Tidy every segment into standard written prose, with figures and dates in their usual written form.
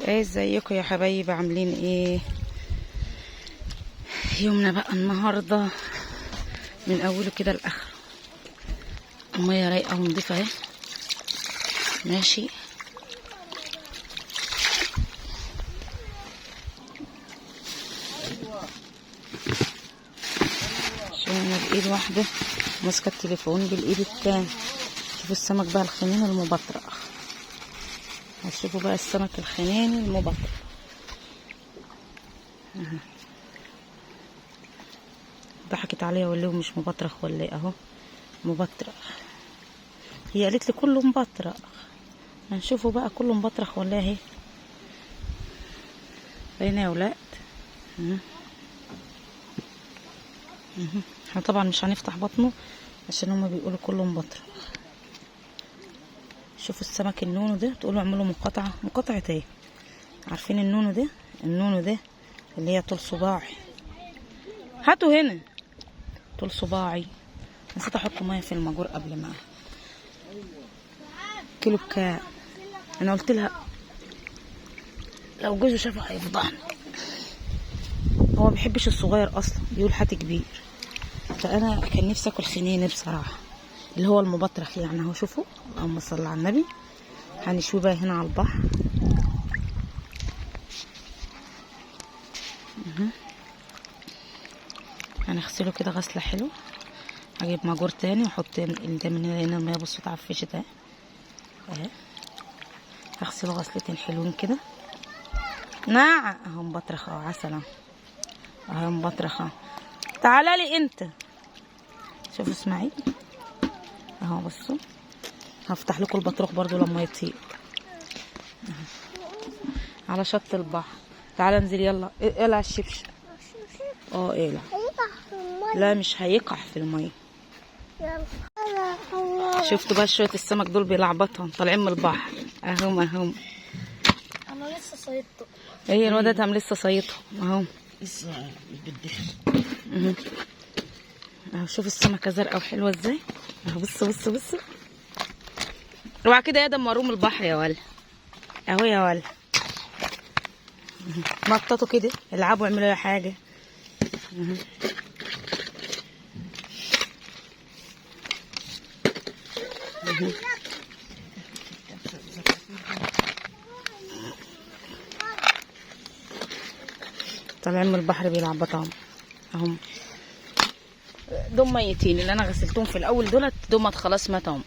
ازيكم يا حبايبي؟ عاملين ايه؟ يومنا بقى النهارده من اوله كده لاخره. الميه رايقه ونضيفه اهي. ماشي. عشان انا بايد واحده ماسكه التليفون بالايد التاني. شوفوا السمك بقى الخنين المبطرق. هتشوفوا بقى السمك الخنين المبطرق. ضحكت عليا ولا هو مش مبطرخ ولا ايه؟ اهو مبطرخ. هي قالت لي كله مبطرخ. هنشوفه بقى كله مبطرخ ولا ايه. باينه يا ولاد. احنا طبعا مش هنفتح بطنه عشان هما بيقولوا كله مبطرخ. شوفوا السمك النونو ده، تقولوا اعملوا مقاطعه ايه؟ عارفين النونو ده؟ النونو ده اللي هي طول صباعي. هاتوا هنا طول صباعي. نسيت احط ميه في المجور قبل ما كيلو بكام. انا قلت لها لو جوزه شافه هيفضحني. هو ما بيحبش الصغير اصلا، بيقول هات كبير. فانا كان نفسي اكل خنين بصراحه، اللي هو المبطرخ يعني. اهو شوفوا، اللهم صل على النبي. هنشويه بقى هنا على البحر. هنغسله كده غسله حلوه. هجيب ماجور تاني واحط ده من هنا الميه. بصوا اتعفشت اهي اهي. هغسله غسلتين حلوين كده. نعم اهو مبطرخ اهو. عسل اهو مبطرخ اهو. تعالى لي انت. شوفوا اسماعيل اهو. بصوا هفتح لكم البطروخ برضو لما يطيب على شط البحر. تعالى انزل يلا. اقلع الشبشب. اقلع. لا مش هيقع في الميه. شفتوا بقى شويه السمك دول بيلعبطهم طالعين من البحر اهم. انا لسه صيدته. هي الواد ده لسه صيدهم اهو. لسه بالدخل. اهو شوف السمكه زرقاء وحلوه ازاي اهو. بصوا اوعى كده يا ادم مروم البحر يا ولا. اهو يا ولا. نططوا كده العبوا اعملوا اي حاجه. طالعين من البحر بيلعبطهم اهم. دول ميتين اللي انا غسلتهم في الاول دولت. دول خلاص ماتهم.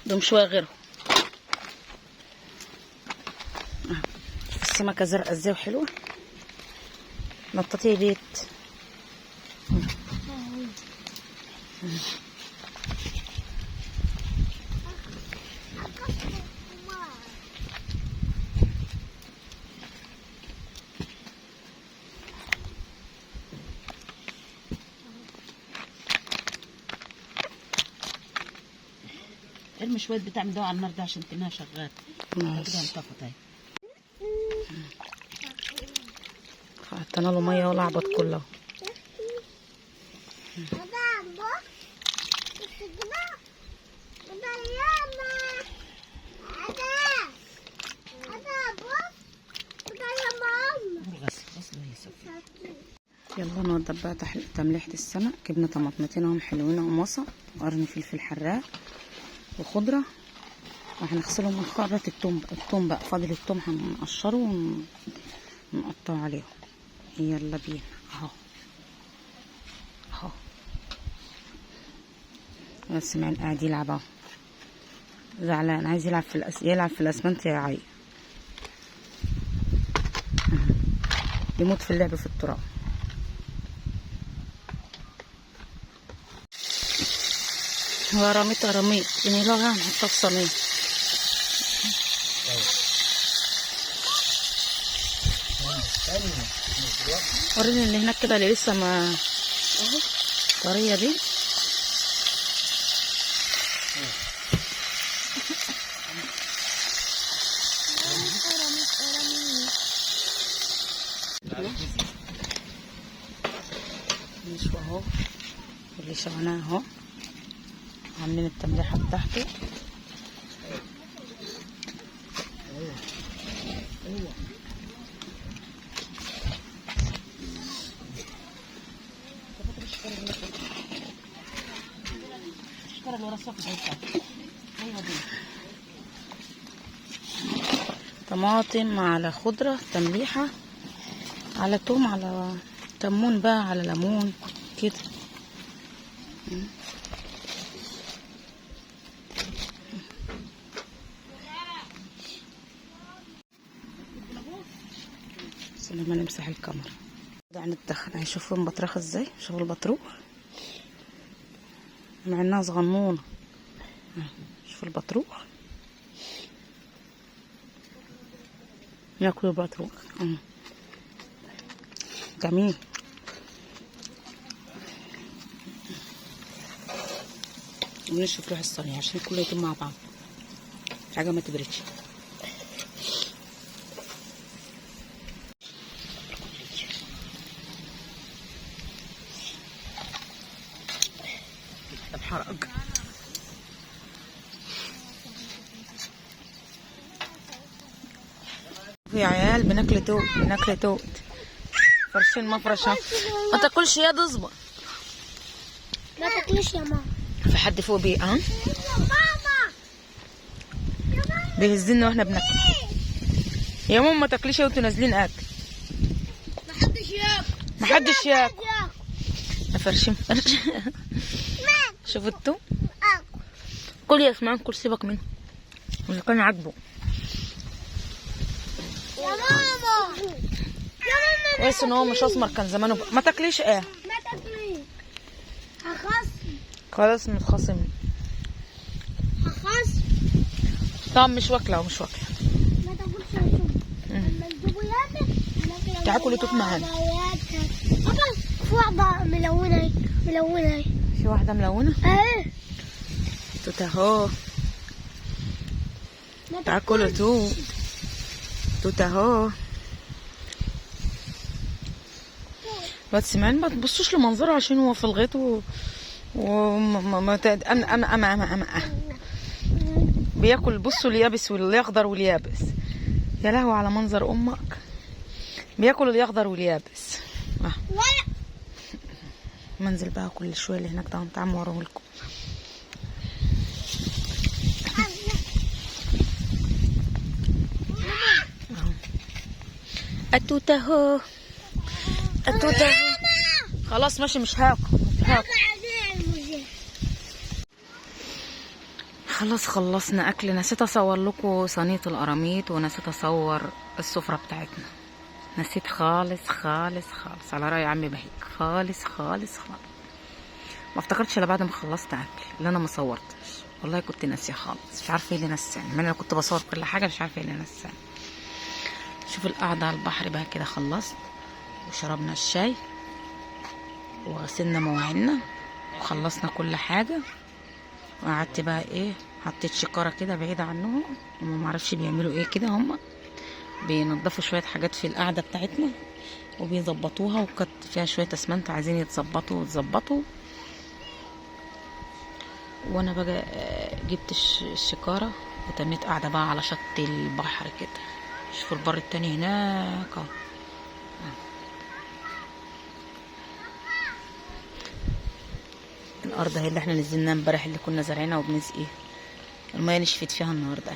دول شويه غيرهم. السمكه زرقاء ازاي وحلوه. نطتي يا بيت. ارمي شويه بتاع من ده على النار ده عشان كانها شغال. كده انطفت اهي. حطينا له ميه ولعبط كله. يلا نوضب بقى تمليحه السمك. جبنا طماطمتين اهم حلوين ومصة وقرن فلفل حراق وخضره. وهنغسلهم من خرة التوم بقى. فاضل التوم هنقشره ونقطعه عليهم. يلا بينا اهو اسماعيل قاعد يلعب اهو. زعلان عايز يلعب في الاسمنت يا عيل. يموت في اللعب في التراب. هو رميت يعني لو هنحطها في صينيه. وريني اللي هناك كده اللي لسه ما طريه دي. نشوى اهو اللي شويناه اهو. عاملين التمليحه بتاعته. الشكرة اللي ورا الصف ده. ايوه دي. طماطم على خضرة تمليحة على توم على كمون بقى على ليمون كده. بس لما نمسح الكاميرا ده ندخل. هيشوفوا البطرخ ازاي. شوفوا البطروخ مع انها صغنونه. شوفوا البطروخ ياكلوا البطروخ. جميل. ونشوف روح الصينية عشان كله يتم مع بعض، حاجة ما تبردش. الحرق يا عيال. بناكل توت، بناكل توت. فرشين مفرشة. ما تاكلش يا تصبر. ما تاكلش يا ماما. في حد فوق بيه ماما بيهزلنا واحنا بناكل. يا ماما ما تاكليش وانتوا نازلين اكل. محدش ياكل. محدش ياكل. فرشين فرش. شوفوا التوم. كل يا اسماعيل كل، سيبك منه اللي كان عاجبه. يا ماما يا ماما كويس ان هو مش اسمر، كان زمانه ما تاكليش ايه. ما تاكليش. هخصم. خلاص متخاصم. هخصم. طب مش واكله ومش واكله. ما تاكلش يا شوف. لما نجيبوا ياكل. تعالوا توت معانا. بابا في واحدة ملونة اهي. ملونة اهي. في واحده ملونه اهي. توت اهو. تاكلوا توت. توت اهو. بس اسماعيل ما تبصوش لمنظره عشان هو في الغيط بياكل. بصوا اليابس والاخضر واليابس. يا لهوي على منظر امك. بياكل الاخضر واليابس. منزل بقى كل شويه اللي هناك ده. تعالوا اوريه لكم. التوت اهو. التوت اهو. خلاص ماشي مش هاكل. خلاص خلصنا اكل. نسيت اصور لكم صينيه القراميط ونسيت اصور السفره بتاعتنا. نسيت خالص خالص خالص على راي عمي بهيك. خالص خالص خالص. ما افتكرتش الا بعد ما خلصت اكل اللي انا ما صورتش. والله كنت ناسيه خالص. مش عارفه ايه اللي نساني. انا كنت بصور كل حاجه مش عارفه ايه اللي نساني. شوف القعده على البحر بقى كده. خلصت وشربنا الشاي وغسلنا مواعيننا وخلصنا كل حاجه. وقعدت بقى ايه، حطيت شكاره كده بعيده عنهم. هم معرفش بيعملوا ايه كده. هم بينضفوا شويه حاجات في القعده بتاعتنا وبيظبطوها، وكانت فيها شويه اسمنت عايزين يتظبطوا وتظبطوا. وانا بقى جبت الشكاره وتنيت قاعده بقى على شط البحر كده. شوفوا البر التاني هناك اهو. الارض اهي اللي احنا نزلناها امبارح اللي كنا زارعينها وبنسقيها. الميه نشفت فيها النهارده.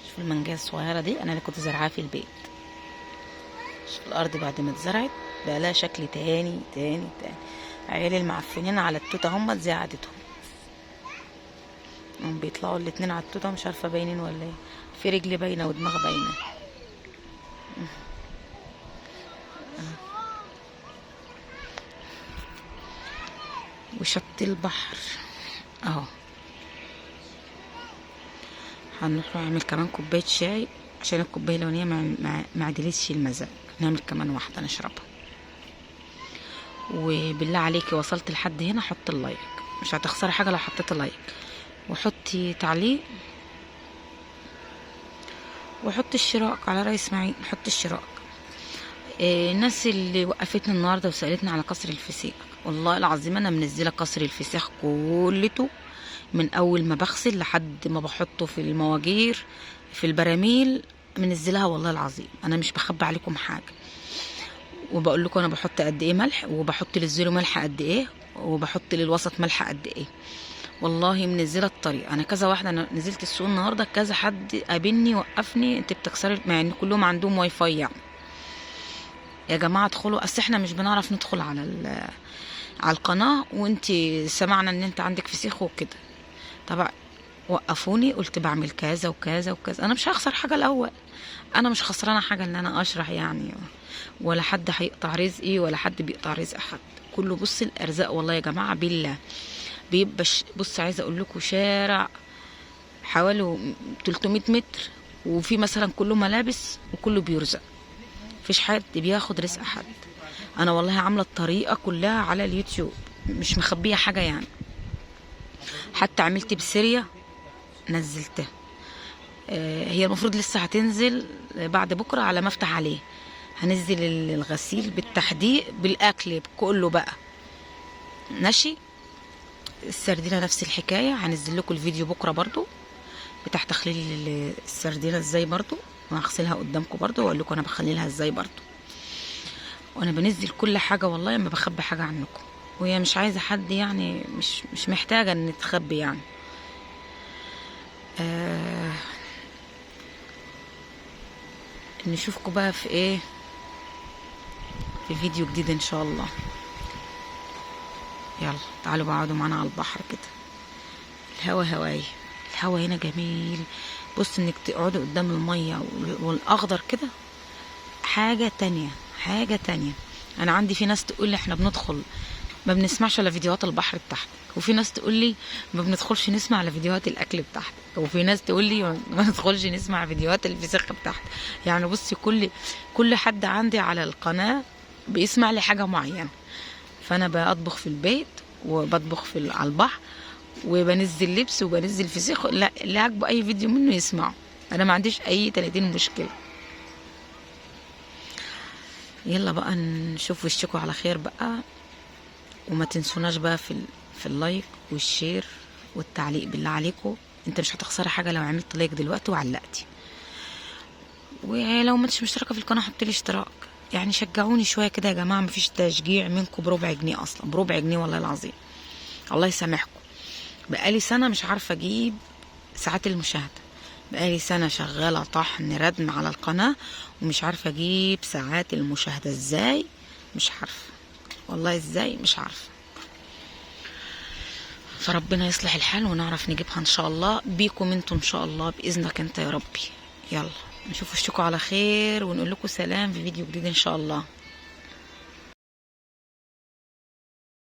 شوفوا المانجايه الصغيره دي انا اللي كنت زارعاها في البيت. شوفوا الارض بعد ما اتزرعت بقى لها شكل تاني تاني تاني. عيالي المعفنين على التوته هم زي عادتهم. هم بيطلعوا الاتنين على التوته مش عارفه باينين ولا ايه. في رجل باينه ودماغ باينه. وشط البحر اهو. هنروح نعمل كمان كوبايه شاي عشان الكوبايه الاولانيه ما عدلتش المزاج. نعمل كمان واحده نشربها. وبالله عليكي وصلت لحد هنا حط اللايك. مش هتخسري حاجه لو حطيت لايك. وحطي تعليق. وحطي اشتراك على رأي اسماعيل. حطي اشتراك. الناس اللي وقفتني النهارده وسالتني على قصر الفسيخ، والله العظيم انا منزله قصر الفسيخ كلته من اول ما بغسل لحد ما بحطه في المواجير في البراميل منزلها والله العظيم، انا مش بخبي عليكم حاجه، وبقول لكم انا بحط قد ايه ملح، وبحط للزيرو ملح قد ايه، وبحط للوسط ملح قد ايه. والله منزله الطريقه. انا كذا واحده، انا نزلت السوق النهارده كذا حد قابلني وقفني، انت بتكسري، مع ان كلهم عندهم واي فاي يعني. يا جماعه ادخلوا، اصل احنا مش بنعرف ندخل على القناه، وانت سمعنا ان انت عندك فسيخ وكده. طبعا وقفوني، قلت بعمل كذا وكذا وكذا. انا مش هخسر حاجه الاول، انا مش خسرانه حاجه ان انا اشرح يعني، ولا حد هيقطع رزقي ولا حد بيقطع رزق حد. كله بص الارزاق والله يا جماعه بالله. بيبقى بص عايزه اقول لكم شارع حوالي 300 متر، وفي مثلا كله ملابس وكله بيرزق، مفيش حد بياخد رزق حد. انا والله عامله الطريقه كلها على اليوتيوب، مش مخبيه حاجه يعني. حتى عملت بسيريا نزلتها، هي المفروض لسه هتنزل بعد بكره على ما افتح عليه. هنزل الغسيل بالتحديق بالاكل كله بقى ماشي. السردينه نفس الحكايه، هنزل لكم الفيديو بكره برضو بتاع تخليل السردينه ازاي برضو، وهغسلها قدامكم برضو واقول لكم انا بخليلها ازاي برضو. وانا بنزل كل حاجه والله، ما بخبي حاجه عنكم، وهي مش عايزه حد يعني، مش محتاجه ان تخبي يعني. نشوفكم بقى في ايه، في فيديو جديد ان شاء الله. يلا تعالوا بقى اقعدوا معانا على البحر كده، الهوا هواي، الهوا هنا جميل. بص انك تقعدوا قدام الميه والاخضر كده حاجه تانية، حاجه تانية. انا عندي في ناس تقول لي احنا بندخل ما بنسمعش الا فيديوهات البحر بتاعتك، وفي ناس تقول لي ما بندخلش نسمع على فيديوهات الاكل بتاعتك، وفي ناس تقول لي ما ندخلش نسمع فيديوهات الفسيخ بتاعتك. يعني بصي كل حد عندي على القناه بيسمع لي حاجه معينه. فانا بطبخ في البيت، وبطبخ على البحر، وبنزل لبس، وبنزل فسيخ، لا اللي عاجبه اي فيديو منه يسمعه، انا ما عنديش اي 30 مشكله. يلا بقى نشوف وشكوا على خير بقى، وما تنسوناش بقى في اللايك والشير والتعليق بالله عليكم. انت مش هتخسري حاجه لو عملت لايك دلوقتي وعلقتي، ولو ما انتش مشتركه في القناه حطي لي اشتراك، يعني شجعوني شويه كده يا جماعه. مفيش تشجيع منكم بربع جنيه اصلا، بربع جنيه والله العظيم، الله يسامحكم. بقالي سنه مش عارفه اجيب ساعات المشاهده، بقالي سنه شغاله طحن ردم على القناه ومش عارفه اجيب ساعات المشاهده. ازاي؟ مش عارفه والله، ازاي مش عارفه. فربنا يصلح الحال ونعرف نجيبها ان شاء الله بيكم انتم ان شاء الله، باذنك انت يا ربي. يلا نشوف وشكوا على خير، ونقول لكم سلام في فيديو جديد ان شاء الله.